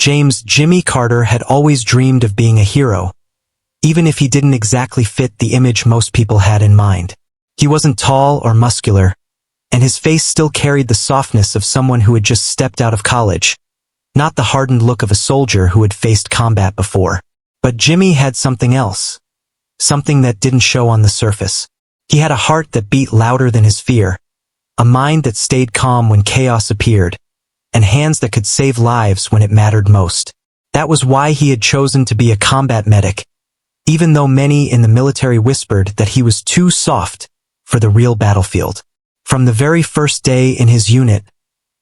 Jimmy Carter had always dreamed of being a hero, even if he didn't exactly fit the image most people had in mind. He wasn't tall or muscular, and his face still carried the softness of someone who had just stepped out of college, not the hardened look of a soldier who had faced combat before. But Jimmy had something else, something that didn't show on the surface. He had a heart that beat louder than his fear, a mind that stayed calm when chaos appeared, and hands that could save lives when it mattered most. That was why he had chosen to be a combat medic, even though many in the military whispered that he was too soft for the real battlefield. From the very first day in his unit,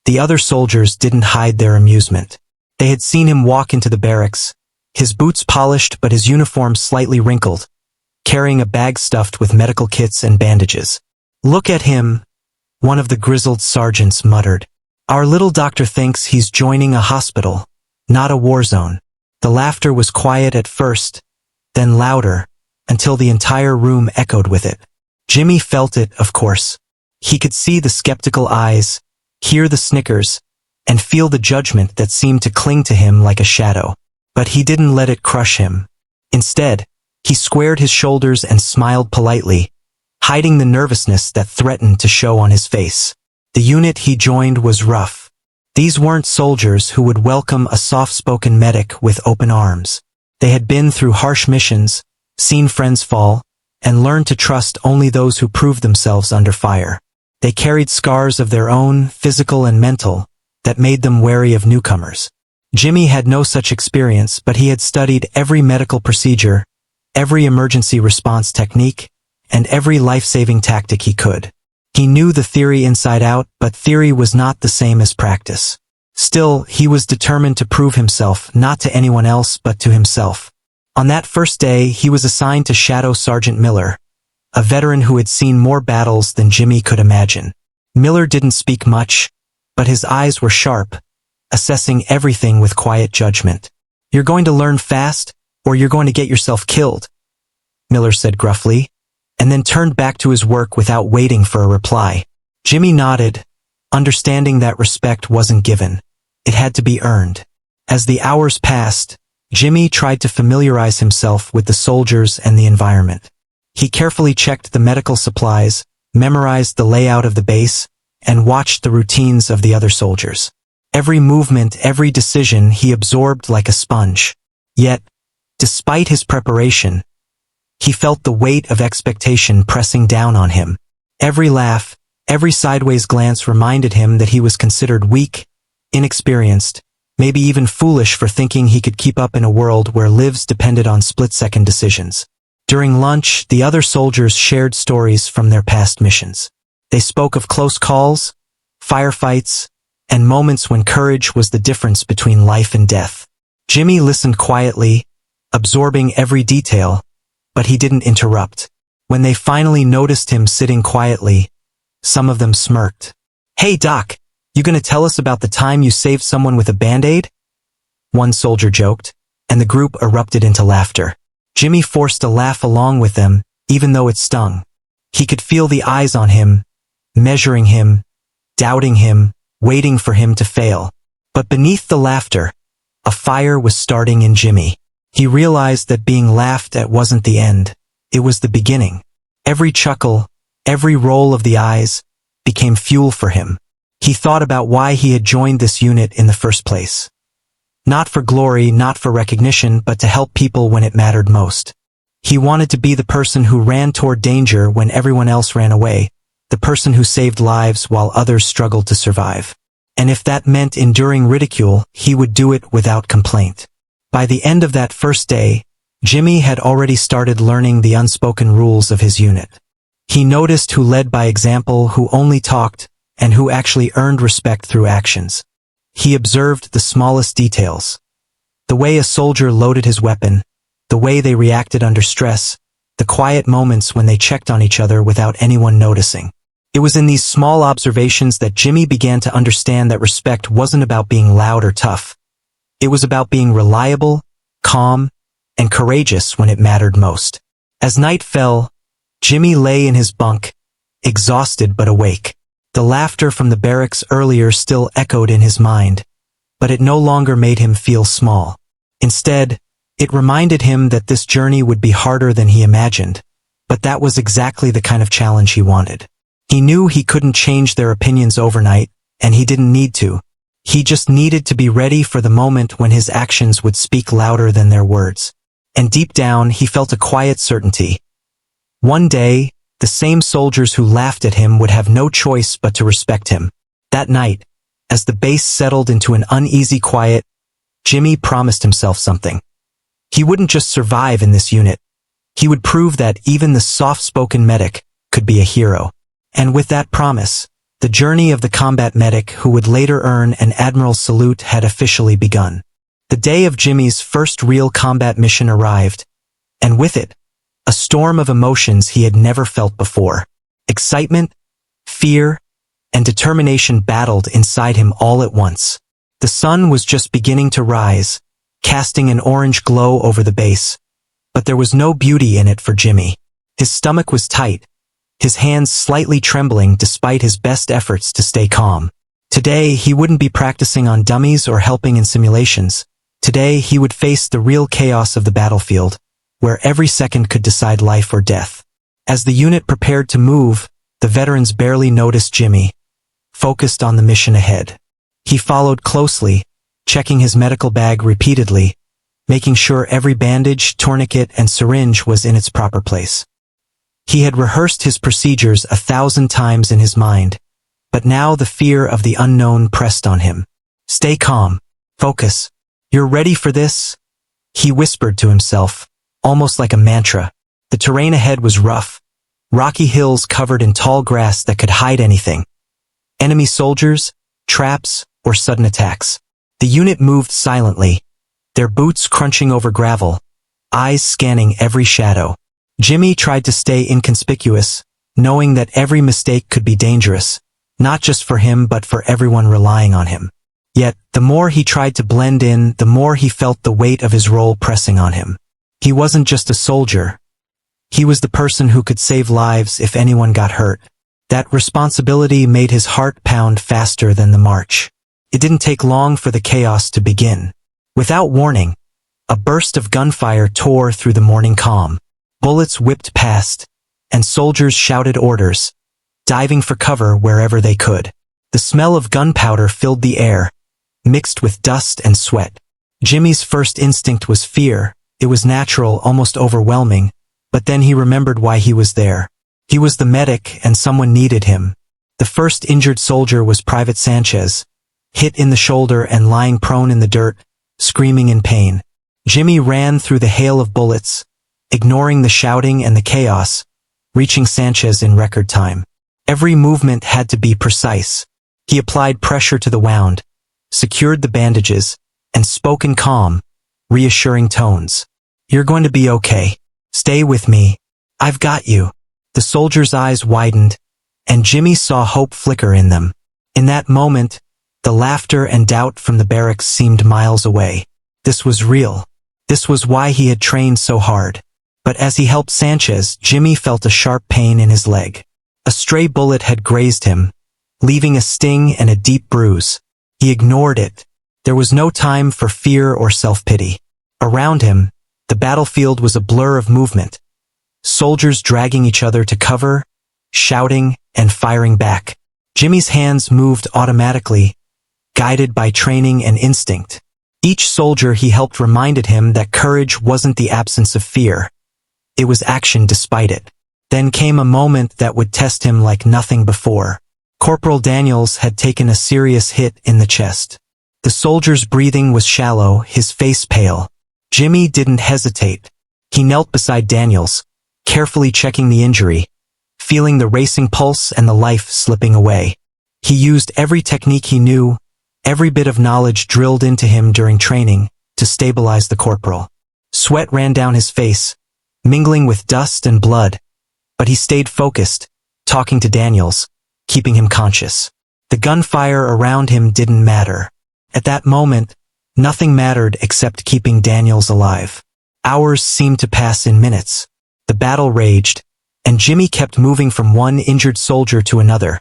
the other soldiers didn't hide their amusement. They had seen him walk into the barracks, his boots polished but his uniform slightly wrinkled, carrying a bag stuffed with medical kits and bandages. "Look at him," one of the grizzled sergeants muttered. "Our little doctor thinks he's joining a hospital, not a war zone." The laughter was quiet at first, then louder, until the entire room echoed with it. Jimmy felt it, of course. He could see the skeptical eyes, hear the snickers, and feel the judgment that seemed to cling to him like a shadow. But he didn't let it crush him. Instead, he squared his shoulders and smiled politely, hiding the nervousness that threatened to show on his face. The unit he joined was rough. These weren't soldiers who would welcome a soft-spoken medic with open arms. They had been through harsh missions, seen friends fall, and learned to trust only those who proved themselves under fire. They carried scars of their own, physical and mental, that made them wary of newcomers. Jimmy had no such experience, but he had studied every medical procedure, every emergency response technique, and every life-saving tactic he could. He knew the theory inside out, but theory was not the same as practice. Still, he was determined to prove himself, not to anyone else but to himself. On that first day, he was assigned to shadow Sergeant Miller, a veteran who had seen more battles than Jimmy could imagine. Miller didn't speak much, but his eyes were sharp, assessing everything with quiet judgment. "You're going to learn fast, or you're going to get yourself killed," Miller said gruffly, and then turned back to his work without waiting for a reply. Jimmy nodded, understanding that respect wasn't given. It had to be earned. As the hours passed, Jimmy tried to familiarize himself with the soldiers and the environment. He carefully checked the medical supplies, memorized the layout of the base, and watched the routines of the other soldiers. Every movement, every decision he absorbed like a sponge. Yet, despite his preparation, he felt the weight of expectation pressing down on him. Every laugh, every sideways glance reminded him that he was considered weak, inexperienced, maybe even foolish for thinking he could keep up in a world where lives depended on split-second decisions. During lunch, the other soldiers shared stories from their past missions. They spoke of close calls, firefights, and moments when courage was the difference between life and death. Jimmy listened quietly, absorbing every detail, but he didn't interrupt. When they finally noticed him sitting quietly, some of them smirked. "Hey Doc, you gonna tell us about the time you saved someone with a Band-Aid?" one soldier joked, and the group erupted into laughter. Jimmy forced a laugh along with them, even though it stung. He could feel the eyes on him, measuring him, doubting him, waiting for him to fail. But beneath the laughter, a fire was starting in Jimmy. He realized that being laughed at wasn't the end, it was the beginning. Every chuckle, every roll of the eyes, became fuel for him. He thought about why he had joined this unit in the first place. Not for glory, not for recognition, but to help people when it mattered most. He wanted to be the person who ran toward danger when everyone else ran away, the person who saved lives while others struggled to survive. And if that meant enduring ridicule, he would do it without complaint. By the end of that first day, Jimmy had already started learning the unspoken rules of his unit. He noticed who led by example, who only talked, and who actually earned respect through actions. He observed the smallest details. The way a soldier loaded his weapon, the way they reacted under stress, the quiet moments when they checked on each other without anyone noticing. It was in these small observations that Jimmy began to understand that respect wasn't about being loud or tough. It was about being reliable, calm, and courageous when it mattered most. As night fell, Jimmy lay in his bunk, exhausted but awake. The laughter from the barracks earlier still echoed in his mind, but it no longer made him feel small. Instead, it reminded him that this journey would be harder than he imagined, but that was exactly the kind of challenge he wanted. He knew he couldn't change their opinions overnight, and he didn't need to. He just needed to be ready for the moment when his actions would speak louder than their words. And deep down, he felt a quiet certainty. One day, the same soldiers who laughed at him would have no choice but to respect him. That night, as the base settled into an uneasy quiet, Jimmy promised himself something. He wouldn't just survive in this unit. He would prove that even the soft-spoken medic could be a hero. And with that promise, the journey of the combat medic who would later earn an Admiral Salute had officially begun. The day of Jimmy's first real combat mission arrived, and with it, a storm of emotions he had never felt before. Excitement, fear, and determination battled inside him all at once. The sun was just beginning to rise, casting an orange glow over the base, but there was no beauty in it for Jimmy. His stomach was tight, his hands slightly trembling despite his best efforts to stay calm. Today, he wouldn't be practicing on dummies or helping in simulations. Today, he would face the real chaos of the battlefield, where every second could decide life or death. As the unit prepared to move, the veterans barely noticed Jimmy, focused on the mission ahead. He followed closely, checking his medical bag repeatedly, making sure every bandage, tourniquet, and syringe was in its proper place. He had rehearsed his procedures 1,000 times in his mind, but now the fear of the unknown pressed on him. Stay calm. Focus. You're ready for this? He whispered to himself, almost like a mantra. The terrain ahead was rough, rocky hills covered in tall grass that could hide anything. Enemy soldiers, traps, or sudden attacks. The unit moved silently, their boots crunching over gravel, eyes scanning every shadow. Jimmy tried to stay inconspicuous, knowing that every mistake could be dangerous, not just for him but for everyone relying on him. Yet, the more he tried to blend in, the more he felt the weight of his role pressing on him. He wasn't just a soldier. He was the person who could save lives if anyone got hurt. That responsibility made his heart pound faster than the march. It didn't take long for the chaos to begin. Without warning, a burst of gunfire tore through the morning calm. Bullets whipped past, and soldiers shouted orders, diving for cover wherever they could. The smell of gunpowder filled the air, mixed with dust and sweat. Jimmy's first instinct was fear. It was natural, almost overwhelming, but then he remembered why he was there. He was the medic and someone needed him. The first injured soldier was Private Sanchez, hit in the shoulder and lying prone in the dirt, screaming in pain. Jimmy ran through the hail of bullets, ignoring the shouting and the chaos, reaching Sanchez in record time. Every movement had to be precise. He applied pressure to the wound, secured the bandages, and spoke in calm, reassuring tones. You're going to be okay. Stay with me. I've got you. The soldier's eyes widened, and Jimmy saw hope flicker in them. In that moment, the laughter and doubt from the barracks seemed miles away. This was real. This was why he had trained so hard. But as he helped Sanchez, Jimmy felt a sharp pain in his leg. A stray bullet had grazed him, leaving a sting and a deep bruise. He ignored it. There was no time for fear or self-pity. Around him, the battlefield was a blur of movement. Soldiers dragging each other to cover, shouting, and firing back. Jimmy's hands moved automatically, guided by training and instinct. Each soldier he helped reminded him that courage wasn't the absence of fear. It was action despite it. Then came a moment that would test him like nothing before. Corporal Daniels had taken a serious hit in the chest. The soldier's breathing was shallow, his face pale. Jimmy didn't hesitate. He knelt beside Daniels, carefully checking the injury, feeling the racing pulse and the life slipping away. He used every technique he knew, every bit of knowledge drilled into him during training, to stabilize the corporal. Sweat ran down his face, mingling with dust and blood, but he stayed focused, talking to Daniels, keeping him conscious. The gunfire around him didn't matter. At that moment, nothing mattered except keeping Daniels alive. Hours seemed to pass in minutes. The battle raged, and Jimmy kept moving from one injured soldier to another,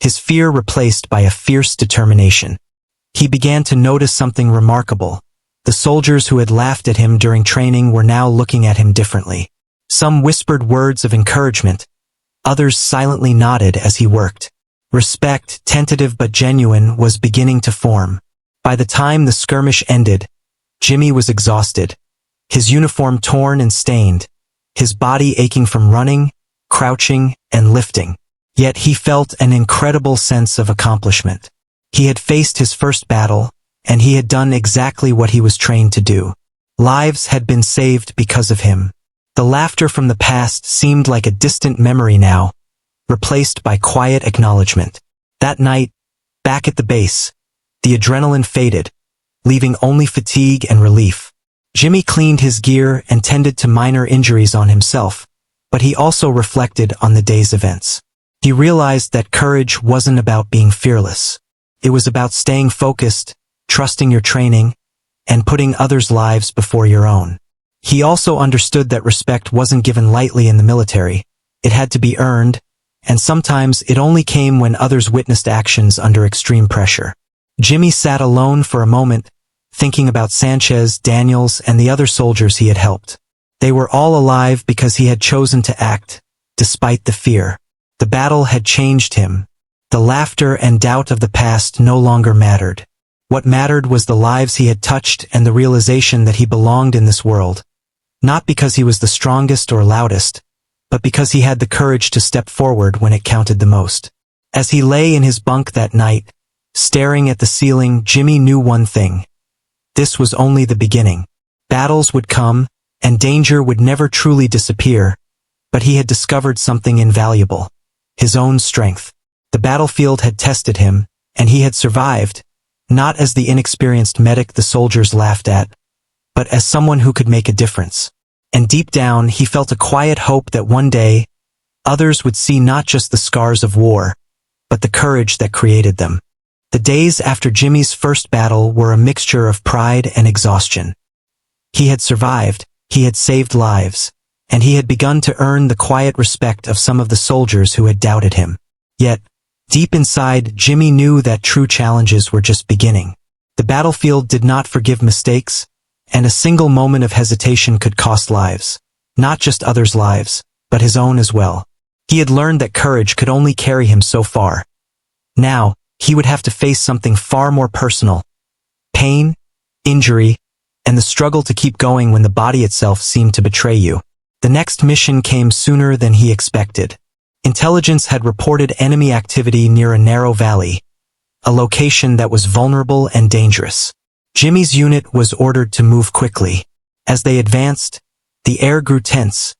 his fear replaced by a fierce determination. he began to notice something remarkable. The soldiers who had laughed at him during training were now looking at him differently. Some whispered words of encouragement. Others silently nodded as he worked. Respect, tentative but genuine, was beginning to form. By the time the skirmish ended, Jimmy was exhausted, his uniform torn and stained, his body aching from running, crouching, and lifting. Yet he felt an incredible sense of accomplishment. He had faced his first battle, and he had done exactly what he was trained to do. Lives had been saved because of him. The laughter from the past seemed like a distant memory now, replaced by quiet acknowledgement. That night, back at the base, the adrenaline faded, leaving only fatigue and relief. Jimmy cleaned his gear and tended to minor injuries on himself, but he also reflected on the day's events. He realized that courage wasn't about being fearless. It was about staying focused, trusting your training, and putting others' lives before your own. He also understood that respect wasn't given lightly in the military. It had to be earned, and sometimes it only came when others witnessed actions under extreme pressure. Jimmy sat alone for a moment, thinking about Sanchez, Daniels, and the other soldiers he had helped. They were all alive because he had chosen to act, despite the fear. The battle had changed him. The laughter and doubt of the past no longer mattered. What mattered was the lives he had touched and the realization that he belonged in this world. Not because he was the strongest or loudest, but because he had the courage to step forward when it counted the most. As he lay in his bunk that night, staring at the ceiling, Jimmy knew one thing. This was only the beginning. Battles would come, and danger would never truly disappear, but he had discovered something invaluable. His own strength. The battlefield had tested him, and he had survived, not as the inexperienced medic the soldiers laughed at, but as someone who could make a difference. And deep down, he felt a quiet hope that one day, others would see not just the scars of war, but the courage that created them. The days after Jimmy's first battle were a mixture of pride and exhaustion. He had survived, he had saved lives, and he had begun to earn the quiet respect of some of the soldiers who had doubted him. Yet, deep inside, Jimmy knew that true challenges were just beginning. The battlefield did not forgive mistakes, and a single moment of hesitation could cost lives. Not just others' lives, but his own as well. He had learned that courage could only carry him so far. Now, he would have to face something far more personal. Pain, injury, and the struggle to keep going when the body itself seemed to betray you. The next mission came sooner than he expected. Intelligence had reported enemy activity near a narrow valley, a location that was vulnerable and dangerous. Jimmy's unit was ordered to move quickly. As they advanced, the air grew tense,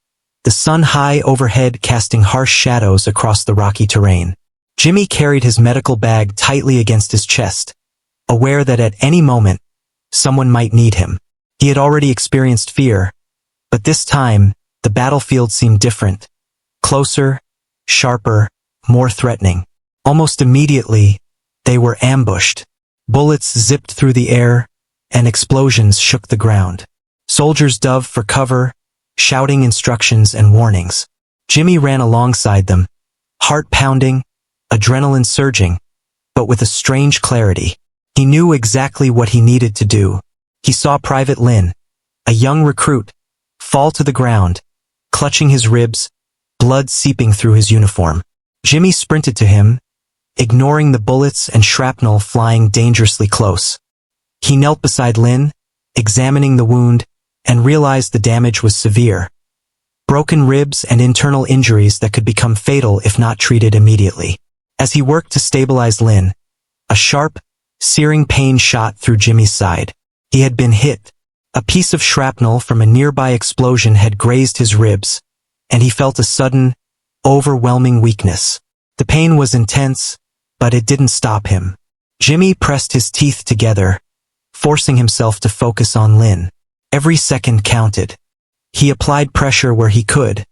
the sun high overhead casting harsh shadows across the rocky terrain. Jimmy carried his medical bag tightly against his chest, aware that at any moment, someone might need him. He had already experienced fear, but this time, the battlefield seemed different. Closer, sharper, more threatening. Almost immediately, they were ambushed. Bullets zipped through the air, and explosions shook the ground. Soldiers dove for cover, shouting instructions and warnings. Jimmy ran alongside them, heart pounding, adrenaline surging, but with a strange clarity. He knew exactly what he needed to do. He saw Private Lin, a young recruit, fall to the ground, clutching his ribs, blood seeping through his uniform. Jimmy sprinted to him, ignoring the bullets and shrapnel flying dangerously close. He knelt beside Lin, examining the wound, and realized the damage was severe. Broken ribs and internal injuries that could become fatal if not treated immediately. As he worked to stabilize Lin, a sharp, searing pain shot through Jimmy's side. He had been hit. A piece of shrapnel from a nearby explosion had grazed his ribs, and he felt a sudden, overwhelming weakness. The pain was intense, but it didn't stop him. Jimmy pressed his teeth together, forcing himself to focus on Lin. Every second counted. He applied pressure where he could,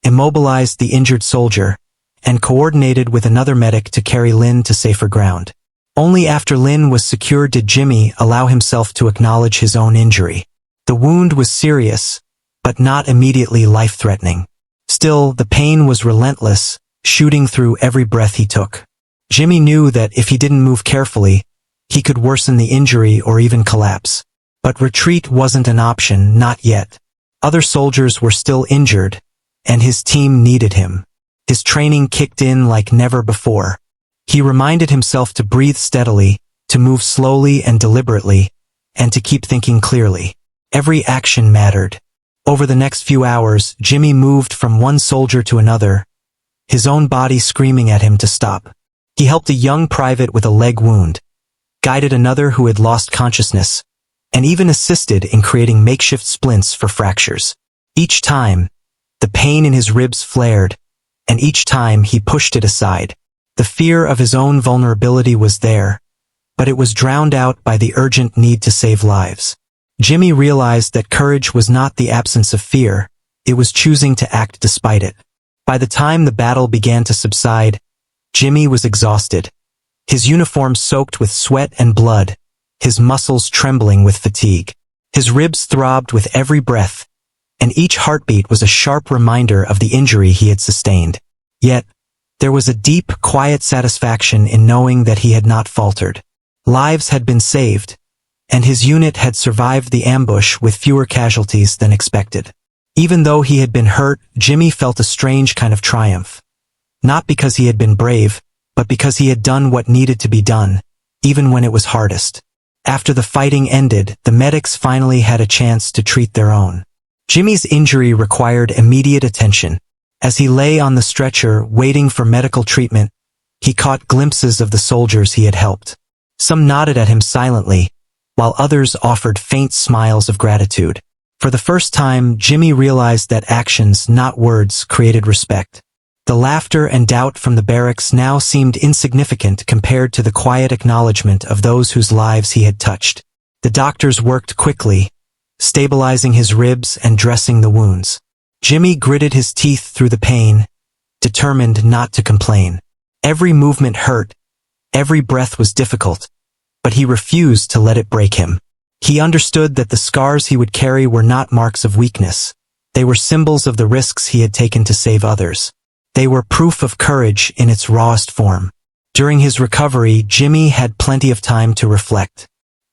immobilized the injured soldier, and coordinated with another medic to carry Lin to safer ground. Only after Lin was secure did Jimmy allow himself to acknowledge his own injury. The wound was serious, but not immediately life-threatening. Still, the pain was relentless, shooting through every breath he took. Jimmy knew that if he didn't move carefully, he could worsen the injury or even collapse. But retreat wasn't an option, not yet. Other soldiers were still injured, and his team needed him. His training kicked in like never before. He reminded himself to breathe steadily, to move slowly and deliberately, and to keep thinking clearly. Every action mattered. Over the next few hours, Jimmy moved from one soldier to another, his own body screaming at him to stop. He helped a young private with a leg wound, guided another who had lost consciousness, and even assisted in creating makeshift splints for fractures. Each time, the pain in his ribs flared, and each time he pushed it aside. The fear of his own vulnerability was there, but it was drowned out by the urgent need to save lives. Jimmy realized that courage was not the absence of fear, it was choosing to act despite it. By the time the battle began to subside, Jimmy was exhausted, his uniform soaked with sweat and blood, his muscles trembling with fatigue. His ribs throbbed with every breath, and each heartbeat was a sharp reminder of the injury he had sustained. Yet, there was a deep, quiet satisfaction in knowing that he had not faltered. Lives had been saved, and his unit had survived the ambush with fewer casualties than expected. Even though he had been hurt, Jimmy felt a strange kind of triumph. Not because he had been brave, but because he had done what needed to be done, even when it was hardest. After the fighting ended, the medics finally had a chance to treat their own. Jimmy's injury required immediate attention. As he lay on the stretcher waiting for medical treatment, he caught glimpses of the soldiers he had helped. Some nodded at him silently, while others offered faint smiles of gratitude. For the first time, Jimmy realized that actions, not words, created respect. The laughter and doubt from the barracks now seemed insignificant compared to the quiet acknowledgement of those whose lives he had touched. The doctors worked quickly, stabilizing his ribs and dressing the wounds. Jimmy gritted his teeth through the pain, determined not to complain. Every movement hurt, every breath was difficult, but he refused to let it break him. He understood that the scars he would carry were not marks of weakness. They were symbols of the risks he had taken to save others. They were proof of courage in its rawest form. During his recovery, Jimmy had plenty of time to reflect.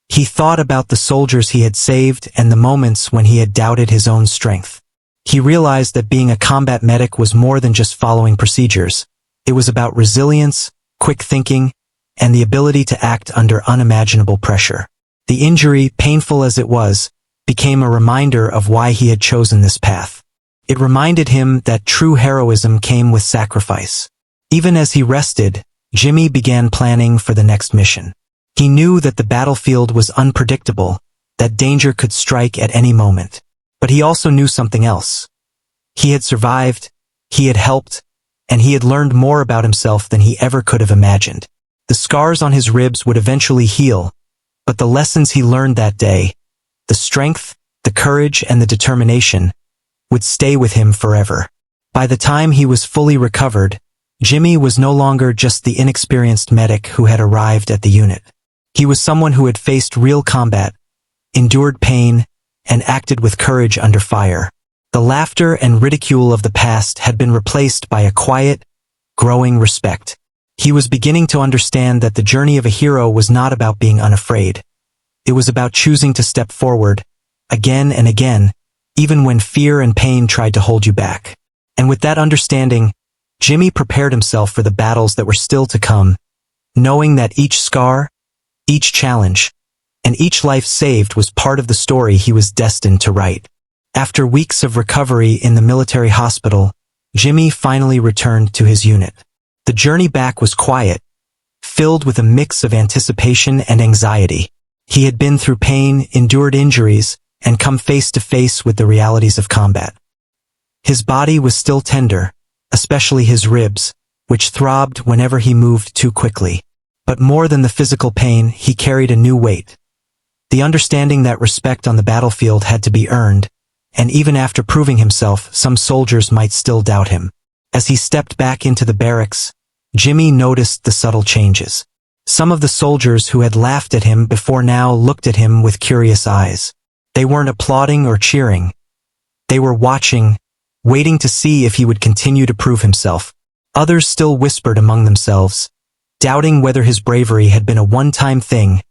He thought about the soldiers he had saved and the moments when he had doubted his own strength. He realized that being a combat medic was more than just following procedures. It was about resilience, quick thinking, and the ability to act under unimaginable pressure. The injury, painful as it was, became a reminder of why he had chosen this path. It reminded him that true heroism came with sacrifice. Even as he rested, Jimmy began planning for the next mission. He knew that the battlefield was unpredictable, that danger could strike at any moment. But he also knew something else. He had survived, he had helped, and he had learned more about himself than he ever could have imagined. The scars on his ribs would eventually heal, but the lessons he learned that day, the strength, the courage, and the determination, would stay with him forever. By the time he was fully recovered, Jimmy was no longer just the inexperienced medic who had arrived at the unit. He was someone who had faced real combat, endured pain, and acted with courage under fire. The laughter and ridicule of the past had been replaced by a quiet, growing respect. He was beginning to understand that the journey of a hero was not about being unafraid. It was about choosing to step forward, again and again, even when fear and pain tried to hold you back. And with that understanding, Jimmy prepared himself for the battles that were still to come, knowing that each scar, each challenge, and each life saved was part of the story he was destined to write. After weeks of recovery in the military hospital, Jimmy finally returned to his unit. The journey back was quiet, filled with a mix of anticipation and anxiety. He had been through pain, endured injuries, and come face to face with the realities of combat. His body was still tender, especially his ribs, which throbbed whenever he moved too quickly. But more than the physical pain, he carried a new weight. The understanding that respect on the battlefield had to be earned, and even after proving himself, some soldiers might still doubt him. As he stepped back into the barracks, Jimmy noticed the subtle changes. Some of the soldiers who had laughed at him before now looked at him with curious eyes. They weren't applauding or cheering. They were watching, waiting to see if he would continue to prove himself. Others still whispered among themselves, doubting whether his bravery had been a one-time thing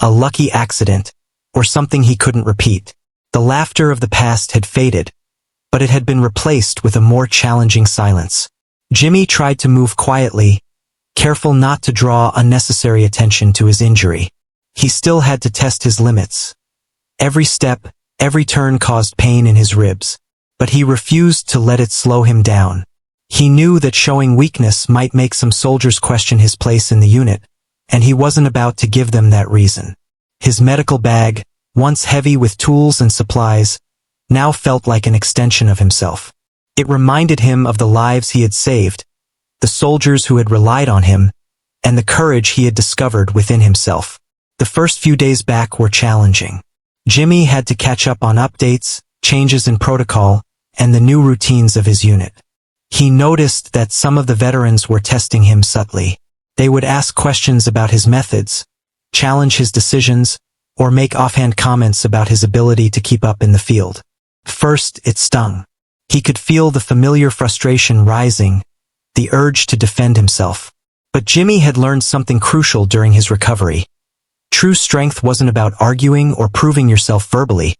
a lucky accident, or something he couldn't repeat. The laughter of the past had faded, but it had been replaced with a more challenging silence. Jimmy tried to move quietly, careful not to draw unnecessary attention to his injury. He still had to test his limits. Every step, every turn caused pain in his ribs, but he refused to let it slow him down. He knew that showing weakness might make some soldiers question his place in the unit, and he wasn't about to give them that reason. His medical bag, once heavy with tools and supplies, now felt like an extension of himself. It reminded him of the lives he had saved, the soldiers who had relied on him, and the courage he had discovered within himself. The first few days back were challenging. Jimmy had to catch up on updates, changes in protocol, and the new routines of his unit. He noticed that some of the veterans were testing him subtly. They would ask questions about his methods, challenge his decisions, or make offhand comments about his ability to keep up in the field. First, it stung. He could feel the familiar frustration rising, the urge to defend himself. But Jimmy had learned something crucial during his recovery. True strength wasn't about arguing or proving yourself verbally.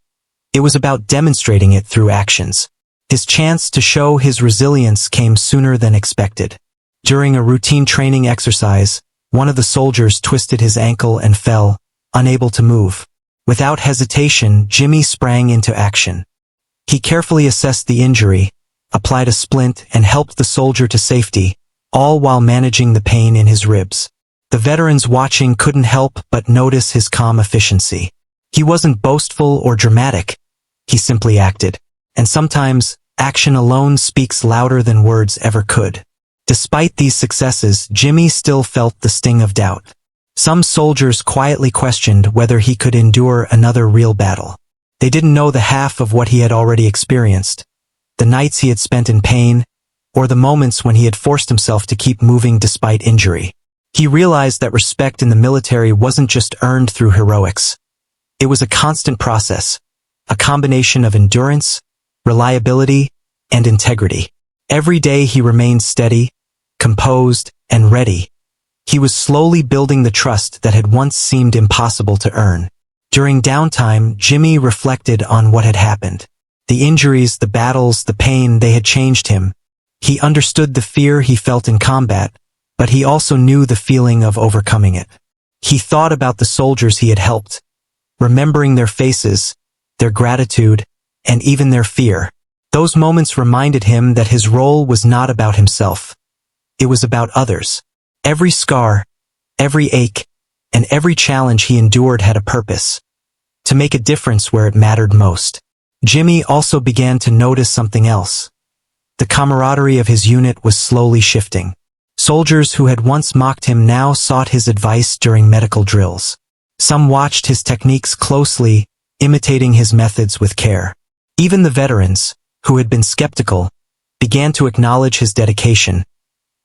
It was about demonstrating it through actions. His chance to show his resilience came sooner than expected. During a routine training exercise, one of the soldiers twisted his ankle and fell, unable to move. Without hesitation, Jimmy sprang into action. He carefully assessed the injury, applied a splint, and helped the soldier to safety, all while managing the pain in his ribs. The veterans watching couldn't help but notice his calm efficiency. He wasn't boastful or dramatic. He simply acted. And sometimes, action alone speaks louder than words ever could. Despite these successes, Jimmy still felt the sting of doubt. Some soldiers quietly questioned whether he could endure another real battle. They didn't know the half of what he had already experienced, the nights he had spent in pain, or the moments when he had forced himself to keep moving despite injury. He realized that respect in the military wasn't just earned through heroics. It was a constant process, a combination of endurance, reliability, and integrity. Every day he remained steady, composed, and ready. He was slowly building the trust that had once seemed impossible to earn. During downtime, Jimmy reflected on what had happened. The injuries, the battles, the pain, they had changed him. He understood the fear he felt in combat, but he also knew the feeling of overcoming it. He thought about the soldiers he had helped, remembering their faces, their gratitude, and even their fear. Those moments reminded him that his role was not about himself. It was about others. Every scar, every ache, and every challenge he endured had a purpose: to make a difference where it mattered most. Jimmy also began to notice something else. The camaraderie of his unit was slowly shifting. Soldiers who had once mocked him now sought his advice during medical drills. Some watched his techniques closely, imitating his methods with care. Even the veterans, who had been skeptical, began to acknowledge his dedication,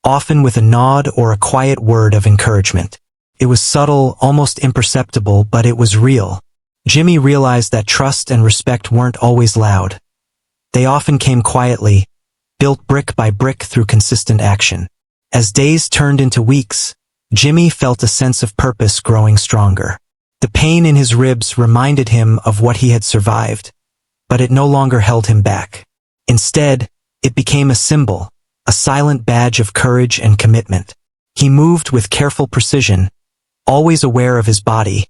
often with a nod or a quiet word of encouragement. It was subtle, almost imperceptible, but it was real. Jimmy realized that trust and respect weren't always loud. They often came quietly, built brick by brick through consistent action. As days turned into weeks, Jimmy felt a sense of purpose growing stronger. The pain in his ribs reminded him of what he had survived, but it no longer held him back. Instead, it became a symbol, a silent badge of courage and commitment. He moved with careful precision, always aware of his body,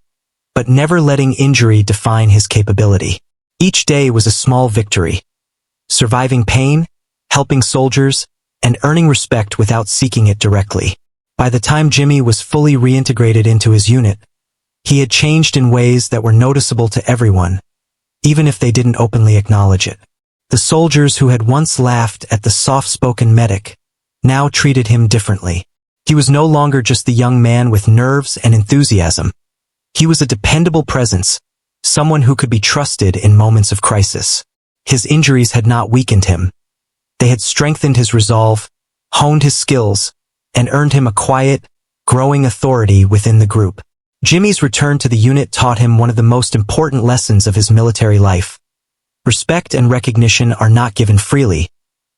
but never letting injury define his capability. Each day was a small victory, surviving pain, helping soldiers, and earning respect without seeking it directly. By the time Jimmy was fully reintegrated into his unit, he had changed in ways that were noticeable to everyone, even if they didn't openly acknowledge it. The soldiers who had once laughed at the soft-spoken medic now treated him differently. He was no longer just the young man with nerves and enthusiasm. He was a dependable presence, someone who could be trusted in moments of crisis. His injuries had not weakened him. They had strengthened his resolve, honed his skills, and earned him a quiet, growing authority within the group. Jimmy's return to the unit taught him one of the most important lessons of his military life. Respect and recognition are not given freely,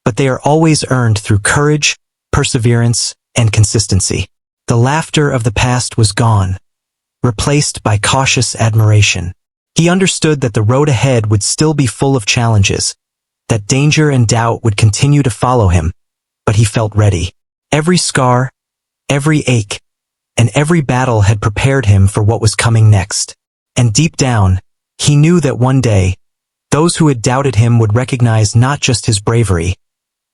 but they are always earned through courage, perseverance, and consistency. The laughter of the past was gone, replaced by cautious admiration. He understood that the road ahead would still be full of challenges, that danger and doubt would continue to follow him, but he felt ready. Every scar, every ache, and every battle had prepared him for what was coming next. And deep down, he knew that one day, those who had doubted him would recognize not just his bravery,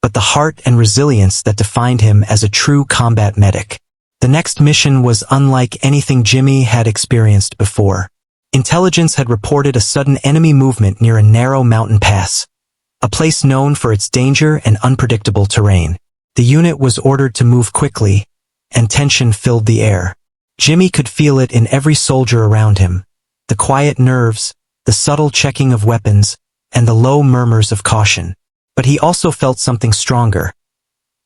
but the heart and resilience that defined him as a true combat medic. The next mission was unlike anything Jimmy had experienced before. Intelligence had reported a sudden enemy movement near a narrow mountain pass, a place known for its danger and unpredictable terrain. The unit was ordered to move quickly, and tension filled the air. Jimmy could feel it in every soldier around him, the quiet nerves, the subtle checking of weapons, and the low murmurs of caution. But he also felt something stronger,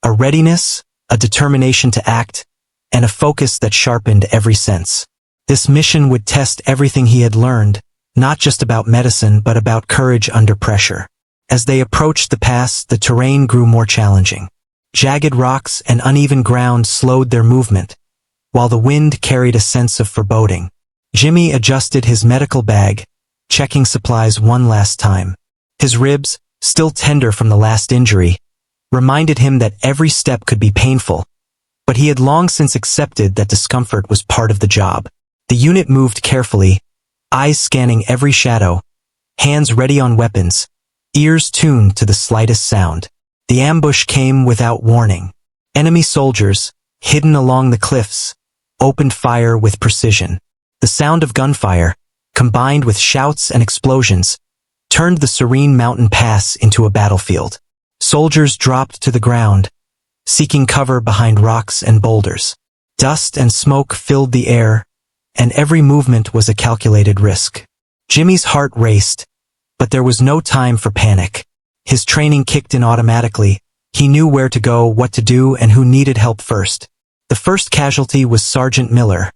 a readiness, a determination to act, and a focus that sharpened every sense. This mission would test everything he had learned, not just about medicine but about courage under pressure. As they approached the pass, the terrain grew more challenging. Jagged rocks and uneven ground slowed their movement, while the wind carried a sense of foreboding. Jimmy adjusted his medical bag, checking supplies one last time. His ribs, still tender from the last injury, reminded him that every step could be painful, but he had long since accepted that discomfort was part of the job. The unit moved carefully, eyes scanning every shadow, hands ready on weapons, ears tuned to the slightest sound. The ambush came without warning. Enemy soldiers, hidden along the cliffs, opened fire with precision. The sound of gunfire, combined with shouts and explosions, turned the serene mountain pass into a battlefield. Soldiers dropped to the ground, seeking cover behind rocks and boulders. Dust and smoke filled the air, and every movement was a calculated risk. Jimmy's heart raced, but there was no time for panic. His training kicked in automatically. He knew where to go, what to do, and who needed help first. The first casualty was Sergeant Miller,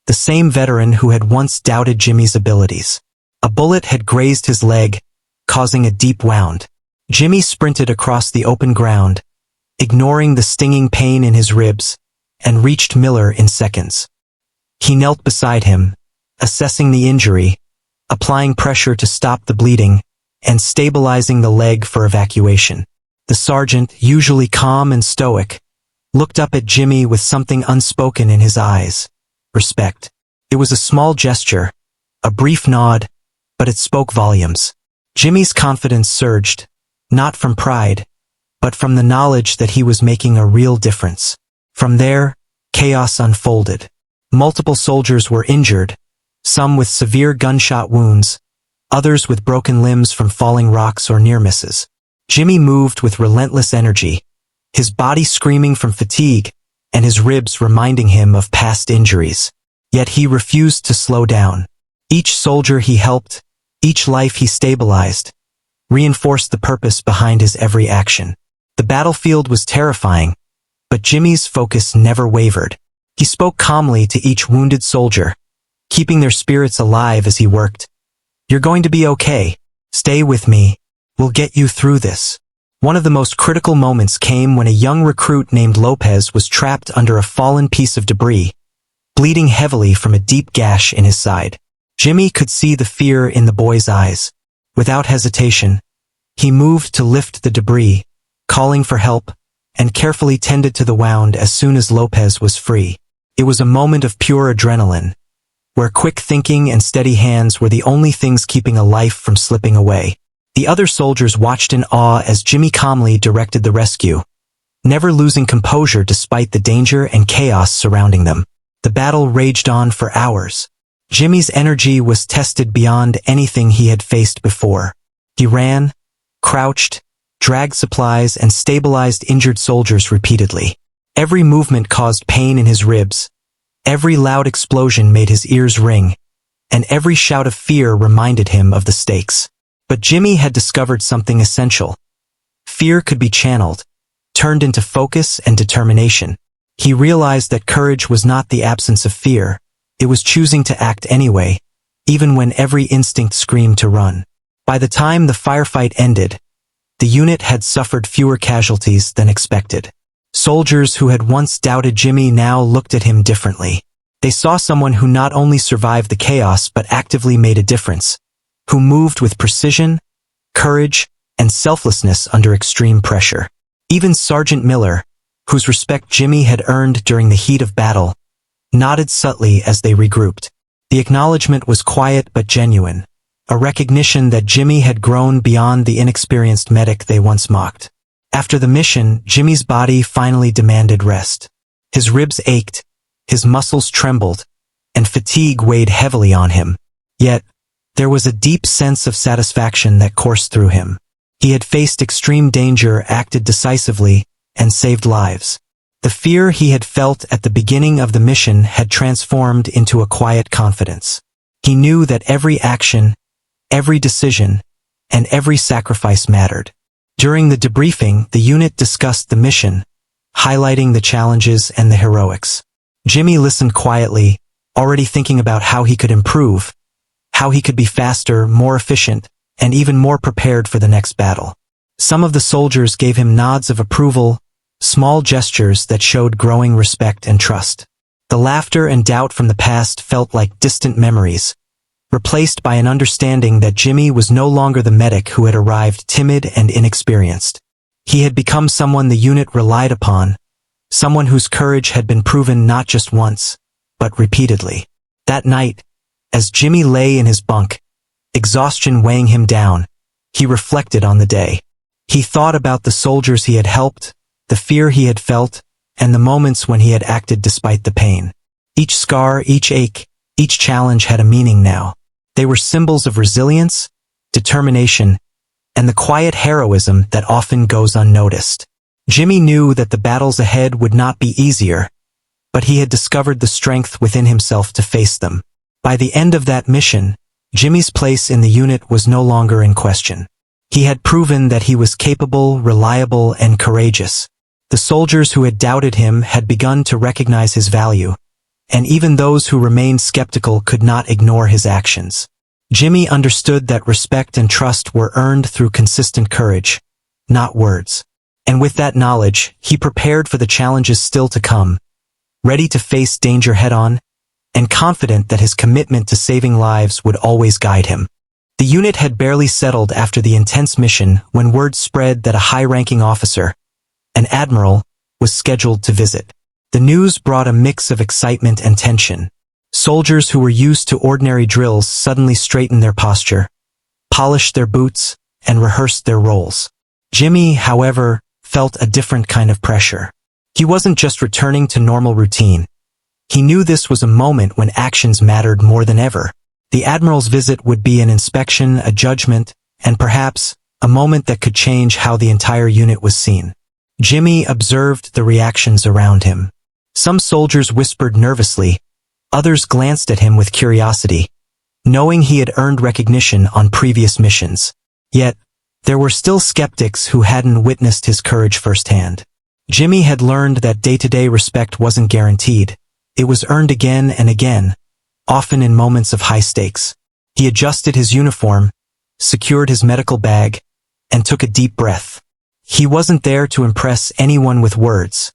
the same veteran who had once doubted Jimmy's abilities. A bullet had grazed his leg, causing a deep wound. Jimmy sprinted across the open ground, ignoring the stinging pain in his ribs, and reached Miller in seconds. He knelt beside him, assessing the injury, applying pressure to stop the bleeding, and stabilizing the leg for evacuation. The sergeant, usually calm and stoic, looked up at Jimmy with something unspoken in his eyes. Respect. It was a small gesture, a brief nod, but it spoke volumes. Jimmy's confidence surged, not from pride, but from the knowledge that he was making a real difference. From there, chaos unfolded. Multiple soldiers were injured, some with severe gunshot wounds, others with broken limbs from falling rocks or near misses. Jimmy moved with relentless energy, his body screaming from fatigue and his ribs reminding him of past injuries. Yet he refused to slow down. Each soldier he helped, each life he stabilized, reinforced the purpose behind his every action. The battlefield was terrifying, but Jimmy's focus never wavered. He spoke calmly to each wounded soldier, keeping their spirits alive as he worked. "You're going to be okay. Stay with me. We'll get you through this." One of the most critical moments came when a young recruit named Lopez was trapped under a fallen piece of debris, bleeding heavily from a deep gash in his side. Jimmy could see the fear in the boy's eyes. Without hesitation, he moved to lift the debris, calling for help, and carefully tended to the wound as soon as Lopez was free. It was a moment of pure adrenaline, where quick thinking and steady hands were the only things keeping a life from slipping away. The other soldiers watched in awe as Jimmy calmly directed the rescue, never losing composure despite the danger and chaos surrounding them. The battle raged on for hours. Jimmy's energy was tested beyond anything he had faced before. He ran, crouched, dragged supplies, and stabilized injured soldiers repeatedly. Every movement caused pain in his ribs, every loud explosion made his ears ring, and every shout of fear reminded him of the stakes. But Jimmy had discovered something essential. Fear could be channeled, turned into focus and determination. He realized that courage was not the absence of fear, it was choosing to act anyway, even when every instinct screamed to run. By the time the firefight ended, the unit had suffered fewer casualties than expected. Soldiers who had once doubted Jimmy now looked at him differently. They saw someone who not only survived the chaos but actively made a difference, who moved with precision, courage, and selflessness under extreme pressure. Even Sergeant Miller, whose respect Jimmy had earned during the heat of battle, nodded subtly as they regrouped. The acknowledgement was quiet but genuine, a recognition that Jimmy had grown beyond the inexperienced medic they once mocked. After the mission, Jimmy's body finally demanded rest. His ribs ached, his muscles trembled, and fatigue weighed heavily on him. Yet, there was a deep sense of satisfaction that coursed through him. He had faced extreme danger, acted decisively, and saved lives. The fear he had felt at the beginning of the mission had transformed into a quiet confidence. He knew that every action, every decision, and every sacrifice mattered. During the debriefing, the unit discussed the mission, highlighting the challenges and the heroics. Jimmy listened quietly, already thinking about how he could improve, how he could be faster, more efficient, and even more prepared for the next battle. Some of the soldiers gave him nods of approval, small gestures that showed growing respect and trust. The laughter and doubt from the past felt like distant memories, replaced by an understanding that Jimmy was no longer the medic who had arrived timid and inexperienced. He had become someone the unit relied upon, someone whose courage had been proven not just once, but repeatedly. That night, as Jimmy lay in his bunk, exhaustion weighing him down, he reflected on the day. He thought about the soldiers he had helped, the fear he had felt, and the moments when he had acted despite the pain. Each scar, each ache, each challenge had a meaning now. They were symbols of resilience, determination, and the quiet heroism that often goes unnoticed. Jimmy knew that the battles ahead would not be easier, but he had discovered the strength within himself to face them. By the end of that mission, Jimmy's place in the unit was no longer in question. He had proven that he was capable, reliable, and courageous. The soldiers who had doubted him had begun to recognize his value, and even those who remained skeptical could not ignore his actions. Jimmy understood that respect and trust were earned through consistent courage, not words. And with that knowledge, he prepared for the challenges still to come, ready to face danger head-on, and confident that his commitment to saving lives would always guide him. The unit had barely settled after the intense mission when word spread that a high-ranking officer, an admiral, was scheduled to visit. The news brought a mix of excitement and tension. Soldiers who were used to ordinary drills suddenly straightened their posture, polished their boots, and rehearsed their roles. Jimmy, however, felt a different kind of pressure. He wasn't just returning to normal routine. He knew this was a moment when actions mattered more than ever. The Admiral's visit would be an inspection, a judgment, and perhaps a moment that could change how the entire unit was seen. Jimmy observed the reactions around him. Some soldiers whispered nervously, others glanced at him with curiosity, knowing he had earned recognition on previous missions. Yet, there were still skeptics who hadn't witnessed his courage firsthand. Jimmy had learned that day-to-day respect wasn't guaranteed. It was earned again and again, often in moments of high stakes. He adjusted his uniform, secured his medical bag, and took a deep breath. He wasn't there to impress anyone with words.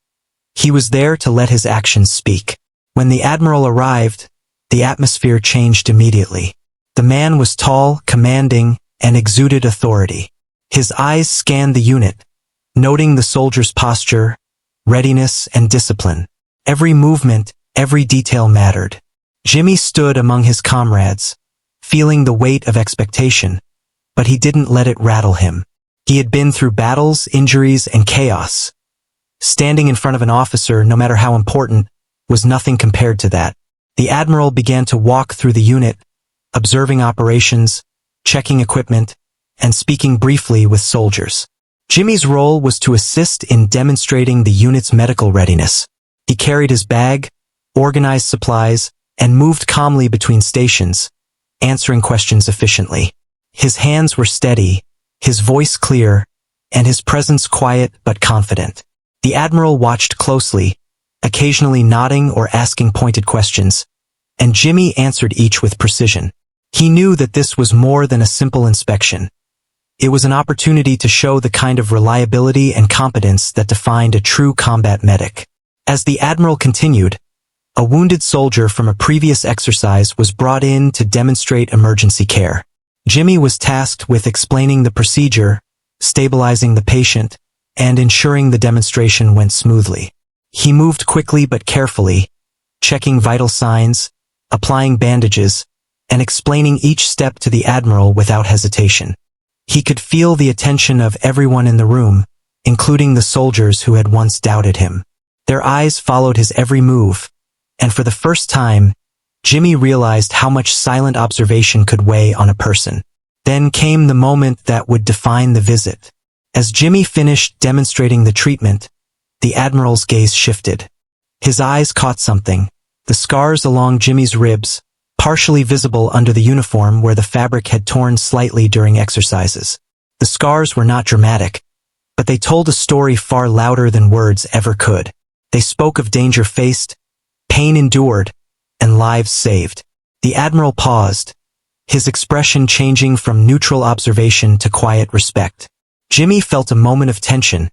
He was there to let his actions speak. When the Admiral arrived, the atmosphere changed immediately. The man was tall, commanding, and exuded authority. His eyes scanned the unit, noting the soldiers' posture, readiness, and discipline. Every movement, every detail mattered. Jimmy stood among his comrades, feeling the weight of expectation, but he didn't let it rattle him. He had been through battles, injuries, and chaos. Standing in front of an officer, no matter how important, was nothing compared to that. The Admiral began to walk through the unit, observing operations, checking equipment, and speaking briefly with soldiers. Jimmy's role was to assist in demonstrating the unit's medical readiness. He carried his bag, organized supplies, and moved calmly between stations, answering questions efficiently. His hands were steady, his voice clear, and his presence quiet but confident. The Admiral watched closely, occasionally nodding or asking pointed questions, and Jimmy answered each with precision. He knew that this was more than a simple inspection. It was an opportunity to show the kind of reliability and competence that defined a true combat medic. As the Admiral continued, A wounded soldier from a previous exercise was brought in to demonstrate emergency care. Jimmy was tasked with explaining the procedure, stabilizing the patient, and ensuring the demonstration went smoothly. He moved quickly but carefully, checking vital signs, applying bandages, and explaining each step to the Admiral without hesitation. He could feel the attention of everyone in the room, including the soldiers who had once doubted him. Their eyes followed his every move, and for the first time, Jimmy realized how much silent observation could weigh on a person. Then came the moment that would define the visit. As Jimmy finished demonstrating the treatment, the Admiral's gaze shifted. His eyes caught something, the scars along Jimmy's ribs, partially visible under the uniform where the fabric had torn slightly during exercises. The scars were not dramatic, but they told a story far louder than words ever could. They spoke of danger faced, pain endured, and lives saved. The Admiral paused, his expression changing from neutral observation to quiet respect. Jimmy felt a moment of tension,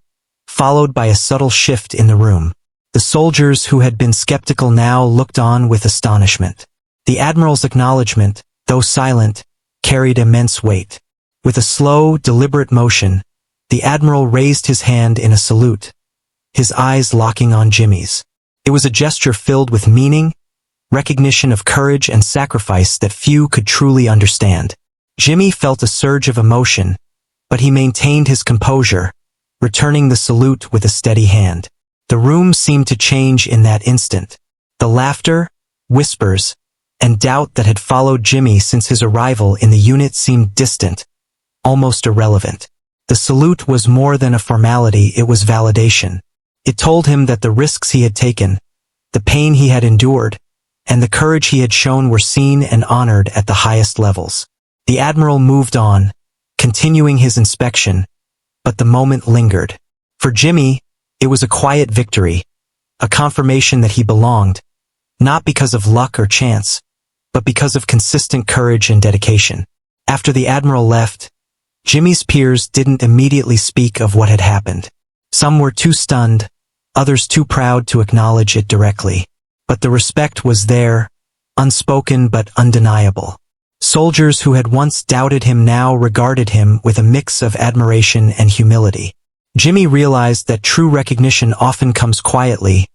followed by a subtle shift in the room. The soldiers who had been skeptical now looked on with astonishment. The Admiral's acknowledgement, though silent, carried immense weight. With a slow, deliberate motion, the Admiral raised his hand in a salute, his eyes locking on Jimmy's. It was a gesture filled with meaning, recognition of courage and sacrifice that few could truly understand. Jimmy felt a surge of emotion, but he maintained his composure, returning the salute with a steady hand. The room seemed to change in that instant. The laughter, whispers, and doubt that had followed Jimmy since his arrival in the unit seemed distant, almost irrelevant. The salute was more than a formality, it was validation. It told him that the risks he had taken, the pain he had endured, and the courage he had shown were seen and honored at the highest levels. The Admiral moved on, continuing his inspection, but the moment lingered. For Jimmy, it was a quiet victory, a confirmation that he belonged, not because of luck or chance, but because of consistent courage and dedication. After the Admiral left, Jimmy's peers didn't immediately speak of what had happened. Some were too stunned, others too proud to acknowledge it directly. But the respect was there, unspoken but undeniable. Soldiers who had once doubted him now regarded him with a mix of admiration and humility. Jimmy realized that true recognition often comes quietly,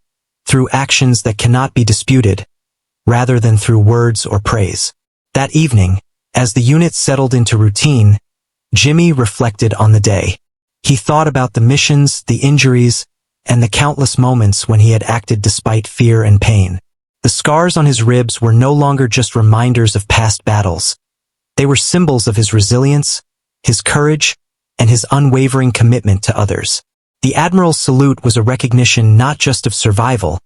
through actions that cannot be disputed, rather than through words or praise. That evening, as the unit settled into routine, Jimmy reflected on the day. He thought about the missions, the injuries, and the countless moments when he had acted despite fear and pain. The scars on his ribs were no longer just reminders of past battles. They were symbols of his resilience, his courage, and his unwavering commitment to others. The Admiral's salute was a recognition not just of survival,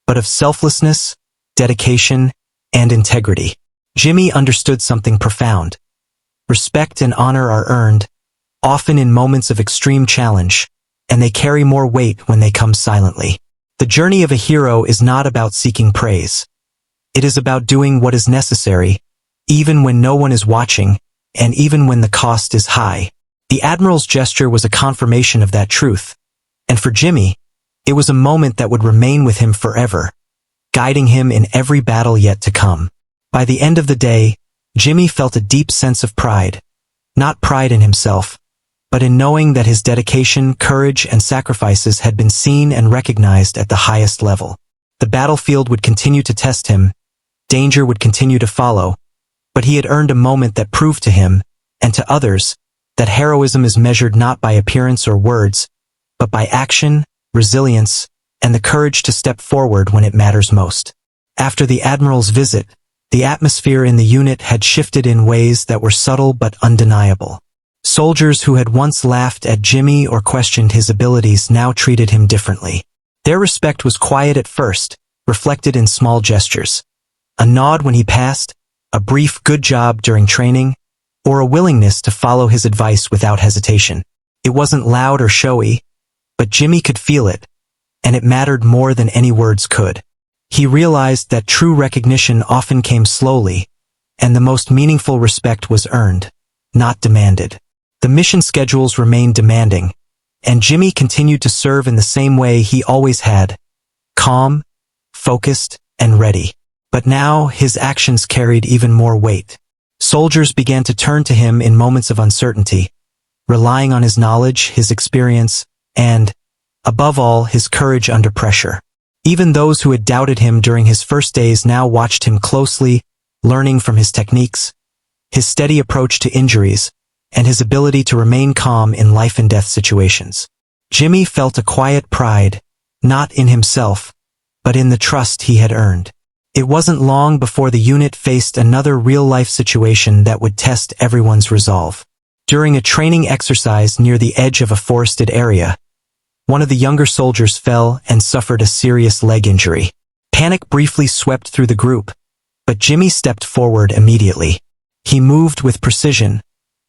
but of selflessness, dedication, and integrity. Jimmy understood something profound. Respect and honor are earned, often in moments of extreme challenge, and they carry more weight when they come silently. The journey of a hero is not about seeking praise. It is about doing what is necessary, even when no one is watching, and even when the cost is high. The Admiral's gesture was a confirmation of that truth, and for Jimmy, it was a moment that would remain with him forever, guiding him in every battle yet to come. By the end of the day, Jimmy felt a deep sense of pride, not pride in himself, but in knowing that his dedication, courage, and sacrifices had been seen and recognized at the highest level. The battlefield would continue to test him, danger would continue to follow, but he had earned a moment that proved to him, and to others, that heroism is measured not by appearance or words, but by action, resilience, and the courage to step forward when it matters most. After the Admiral's visit, the atmosphere in the unit had shifted in ways that were subtle but undeniable. Soldiers who had once laughed at Jimmy or questioned his abilities now treated him differently. Their respect was quiet at first, reflected in small gestures. A nod when he passed, a brief good job during training, or a willingness to follow his advice without hesitation. It wasn't loud or showy, but Jimmy could feel it, and it mattered more than any words could. He realized that true recognition often came slowly, and the most meaningful respect was earned, not demanded. The mission schedules remained demanding, and Jimmy continued to serve in the same way he always had, calm, focused, and ready. But now his actions carried even more weight. Soldiers began to turn to him in moments of uncertainty, relying on his knowledge, his experience, and, above all, his courage under pressure. Even those who had doubted him during his first days now watched him closely, learning from his techniques, his steady approach to injuries, and his ability to remain calm in life-and-death situations. Jimmy felt a quiet pride, not in himself, but in the trust he had earned. It wasn't long before the unit faced another real-life situation that would test everyone's resolve. During a training exercise near the edge of a forested area, one of the younger soldiers fell and suffered a serious leg injury. Panic briefly swept through the group, but Jimmy stepped forward immediately. He moved with precision,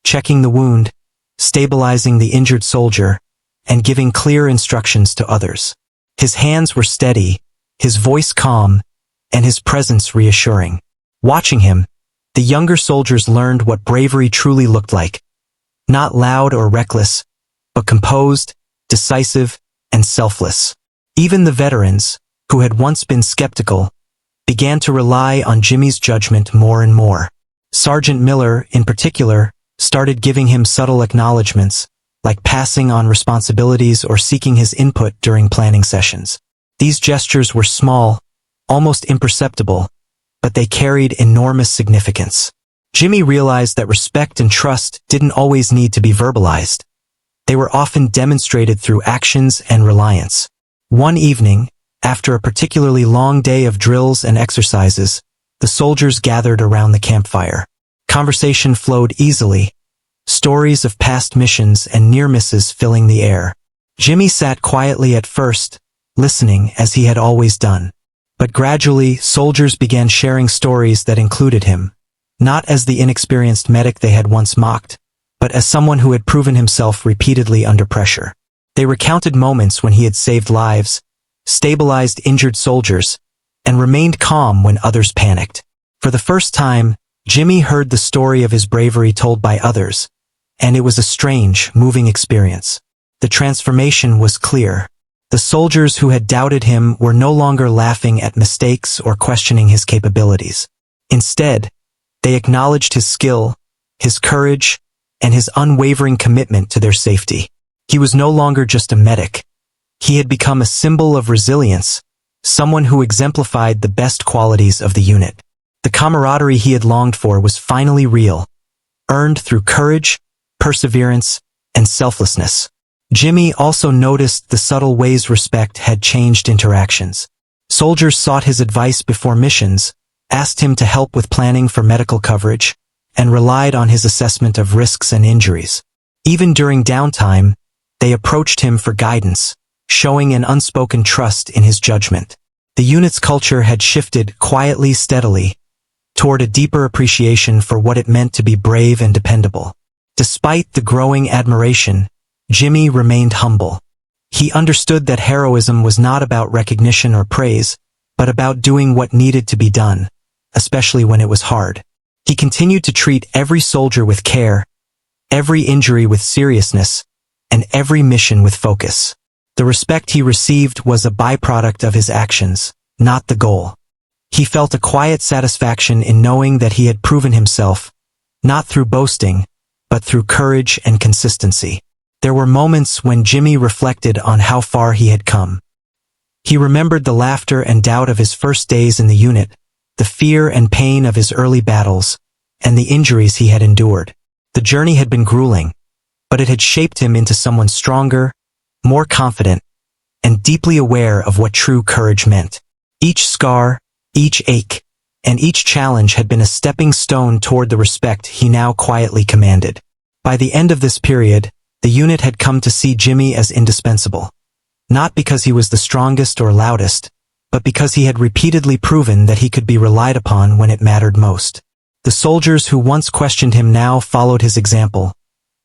checking the wound, stabilizing the injured soldier, and giving clear instructions to others. His hands were steady, his voice calm, and his presence reassuring. Watching him, the younger soldiers learned what bravery truly looked like. Not loud or reckless, but composed, decisive, and selfless. Even the veterans, who had once been skeptical, began to rely on Jimmy's judgment more and more. Sergeant Miller, in particular, started giving him subtle acknowledgments, like passing on responsibilities or seeking his input during planning sessions. These gestures were small, almost imperceptible, but they carried enormous significance. Jimmy realized that respect and trust didn't always need to be verbalized. They were often demonstrated through actions and reliance. One evening, after a particularly long day of drills and exercises, the soldiers gathered around the campfire. Conversation flowed easily, stories of past missions and near misses filling the air. Jimmy sat quietly at first, listening as he had always done. But gradually, soldiers began sharing stories that included him, not as the inexperienced medic they had once mocked, but as someone who had proven himself repeatedly under pressure. They recounted moments when he had saved lives, stabilized injured soldiers, and remained calm when others panicked. For the first time, Jimmy heard the story of his bravery told by others, and it was a strange, moving experience. The transformation was clear. The soldiers who had doubted him were no longer laughing at mistakes or questioning his capabilities. Instead, they acknowledged his skill, his courage, and his unwavering commitment to their safety. He was no longer just a medic. He had become a symbol of resilience, someone who exemplified the best qualities of the unit. The camaraderie he had longed for was finally real, earned through courage, perseverance, and selflessness. Jimmy also noticed the subtle ways respect had changed interactions. Soldiers sought his advice before missions, asked him to help with planning for medical coverage, and relied on his assessment of risks and injuries. Even during downtime, they approached him for guidance, showing an unspoken trust in his judgment. The unit's culture had shifted quietly, steadily, toward a deeper appreciation for what it meant to be brave and dependable. Despite the growing admiration, Jimmy remained humble. He understood that heroism was not about recognition or praise, but about doing what needed to be done, especially when it was hard. He continued to treat every soldier with care, every injury with seriousness, and every mission with focus. The respect he received was a byproduct of his actions, not the goal. He felt a quiet satisfaction in knowing that he had proven himself, not through boasting, but through courage and consistency. There were moments when Jimmy reflected on how far he had come. He remembered the laughter and doubt of his first days in the unit, the fear and pain of his early battles, and the injuries he had endured. The journey had been grueling, but it had shaped him into someone stronger, more confident, and deeply aware of what true courage meant. Each scar, each ache, and each challenge had been a stepping stone toward the respect he now quietly commanded. By the end of this period, the unit had come to see Jimmy as indispensable, not because he was the strongest or loudest, but because he had repeatedly proven that he could be relied upon when it mattered most. The soldiers who once questioned him now followed his example,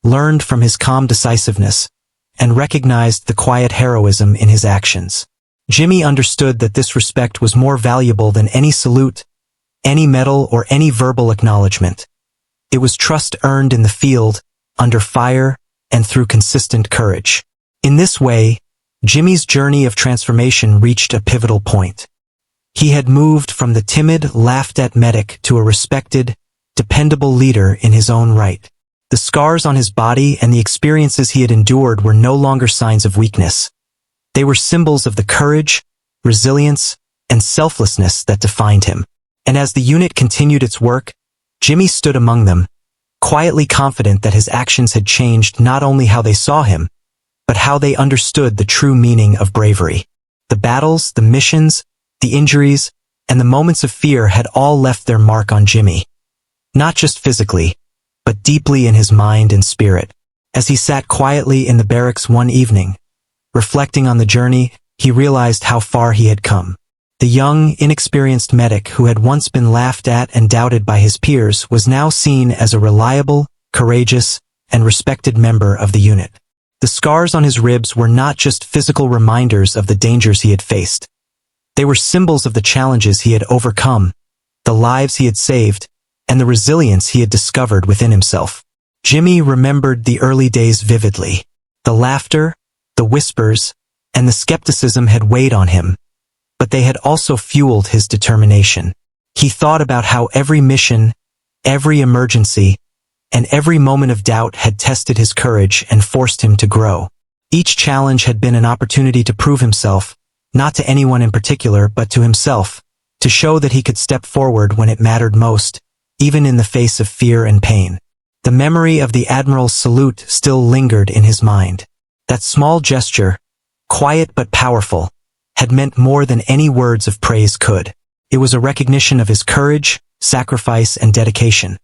learned from his calm decisiveness, and recognized the quiet heroism in his actions. Jimmy understood that this respect was more valuable than any salute, any medal, or any verbal acknowledgement. It was trust earned in the field, under fire, and through consistent courage. In this way, Jimmy's journey of transformation reached a pivotal point. He had moved from the timid, laughed-at medic to a respected, dependable leader in his own right. The scars on his body and the experiences he had endured were no longer signs of weakness. They were symbols of the courage, resilience, and selflessness that defined him. And as the unit continued its work, Jimmy stood among them, quietly confident that his actions had changed not only how they saw him, but how they understood the true meaning of bravery. The battles, the missions, the injuries, and the moments of fear had all left their mark on Jimmy. Not just physically, but deeply in his mind and spirit. As he sat quietly in the barracks one evening, reflecting on the journey, he realized how far he had come. The young, inexperienced medic who had once been laughed at and doubted by his peers was now seen as a reliable, courageous, and respected member of the unit. The scars on his ribs were not just physical reminders of the dangers he had faced. They were symbols of the challenges he had overcome, the lives he had saved, and the resilience he had discovered within himself. Jimmy remembered the early days vividly. The laughter, the whispers, and the skepticism had weighed on him, but they had also fueled his determination. He thought about how every mission, every emergency, and every moment of doubt had tested his courage and forced him to grow. Each challenge had been an opportunity to prove himself, not to anyone in particular but to himself, to show that he could step forward when it mattered most, even in the face of fear and pain. The memory of the Admiral's salute still lingered in his mind. That small gesture, quiet but powerful, had meant more than any words of praise could. It was a recognition of his courage, sacrifice, and dedication.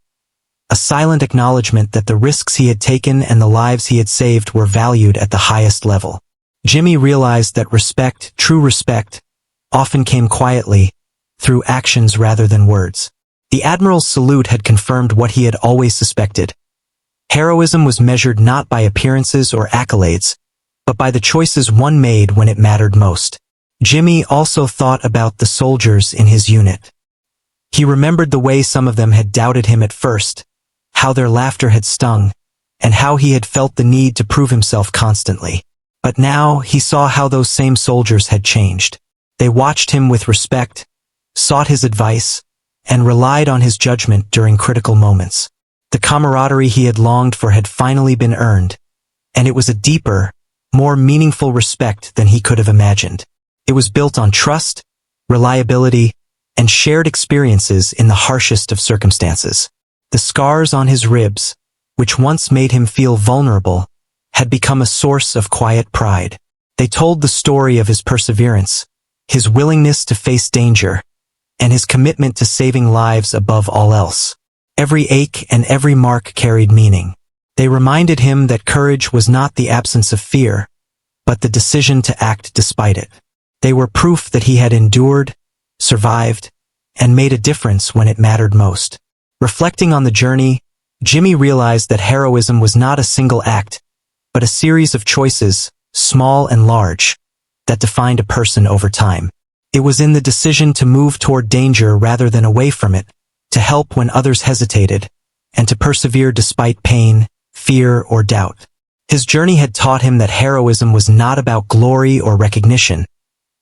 A silent acknowledgement that the risks he had taken and the lives he had saved were valued at the highest level. Jimmy realized that respect, true respect, often came quietly, through actions rather than words. The Admiral's salute had confirmed what he had always suspected. Heroism was measured not by appearances or accolades, but by the choices one made when it mattered most. Jimmy also thought about the soldiers in his unit. He remembered the way some of them had doubted him at first, how their laughter had stung, and how he had felt the need to prove himself constantly. But now he saw how those same soldiers had changed. They watched him with respect, sought his advice, and relied on his judgment during critical moments. The camaraderie he had longed for had finally been earned, and it was a deeper, more meaningful respect than he could have imagined. It was built on trust, reliability, and shared experiences in the harshest of circumstances. The scars on his ribs, which once made him feel vulnerable, had become a source of quiet pride. They told the story of his perseverance, his willingness to face danger, and his commitment to saving lives above all else. Every ache and every mark carried meaning. They reminded him that courage was not the absence of fear, but the decision to act despite it. They were proof that he had endured, survived, and made a difference when it mattered most. Reflecting on the journey, Jimmy realized that heroism was not a single act, but a series of choices, small and large, that defined a person over time. It was in the decision to move toward danger rather than away from it, to help when others hesitated, and to persevere despite pain, fear, or doubt. His journey had taught him that heroism was not about glory or recognition,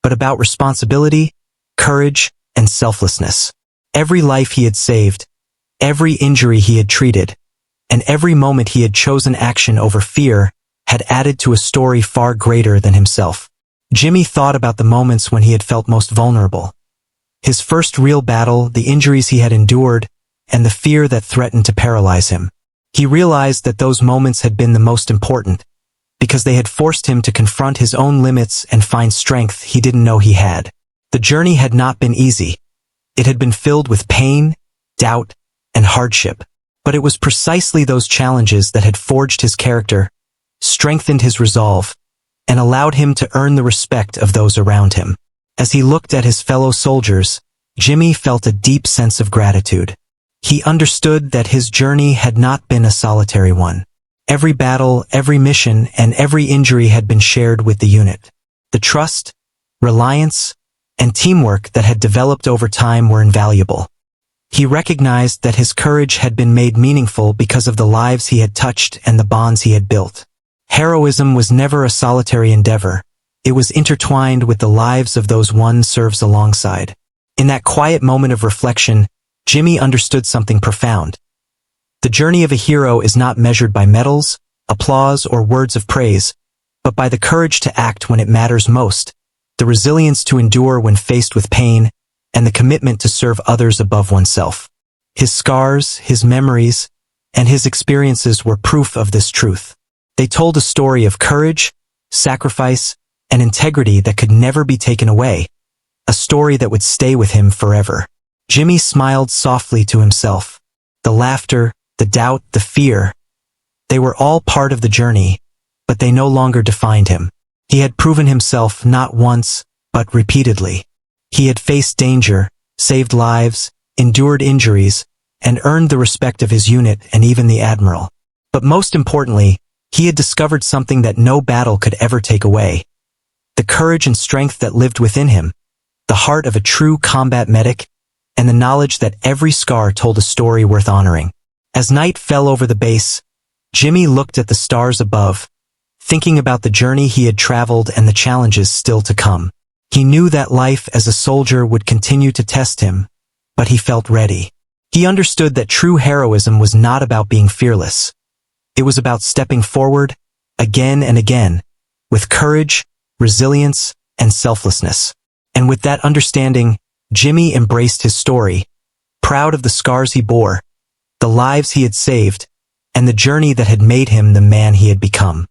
but about responsibility, courage, and selflessness. Every life he had saved, every injury he had treated, and every moment he had chosen action over fear had added to a story far greater than himself. Jimmy thought about the moments when he had felt most vulnerable. His first real battle, the injuries he had endured, and the fear that threatened to paralyze him. He realized that those moments had been the most important, because they had forced him to confront his own limits and find strength he didn't know he had. The journey had not been easy. It had been filled with pain, doubt, and hardship. But it was precisely those challenges that had forged his character, strengthened his resolve, and allowed him to earn the respect of those around him. As he looked at his fellow soldiers, Jimmy felt a deep sense of gratitude. He understood that his journey had not been a solitary one. Every battle, every mission, and every injury had been shared with the unit. The trust, reliance, and teamwork that had developed over time were invaluable. He recognized that his courage had been made meaningful because of the lives he had touched and the bonds he had built. Heroism was never a solitary endeavor. It was intertwined with the lives of those one serves alongside. In that quiet moment of reflection, Jimmy understood something profound. The journey of a hero is not measured by medals, applause, or words of praise, but by the courage to act when it matters most, the resilience to endure when faced with pain, and the commitment to serve others above oneself. His scars, his memories, and his experiences were proof of this truth. They told a story of courage, sacrifice, and integrity that could never be taken away, a story that would stay with him forever. Jimmy smiled softly to himself. The laughter, the doubt, the fear, they were all part of the journey, but they no longer defined him. He had proven himself not once, but repeatedly. He had faced danger, saved lives, endured injuries, and earned the respect of his unit and even the Admiral. But most importantly, he had discovered something that no battle could ever take away. The courage and strength that lived within him, the heart of a true combat medic, and the knowledge that every scar told a story worth honoring. As night fell over the base, Jimmy looked at the stars above, thinking about the journey he had traveled and the challenges still to come. He knew that life as a soldier would continue to test him, but he felt ready. He understood that true heroism was not about being fearless. It was about stepping forward, again and again, with courage, resilience, and selflessness. And with that understanding, Jimmy embraced his story, proud of the scars he bore, the lives he had saved, and the journey that had made him the man he had become.